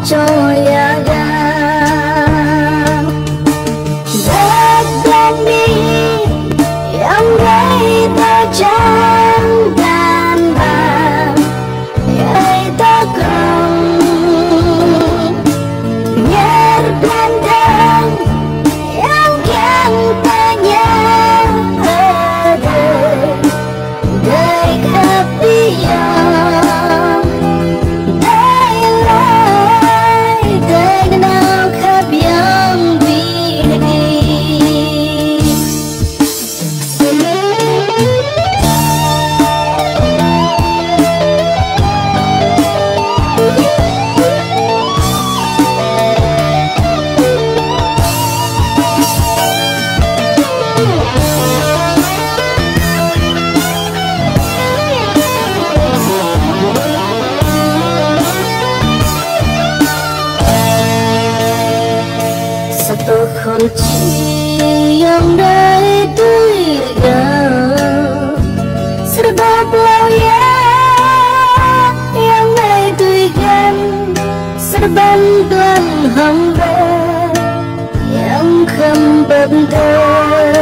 Choyaga Dadani yang gay ta chẳng đàn bà gay ta không nhớ ban đêm yang ghen ta nhớ ở đời đời khắp không chỉ yang đời tôi gần serba pelaya yang ngày tôi gần serban tuan hamba yang không bận tâm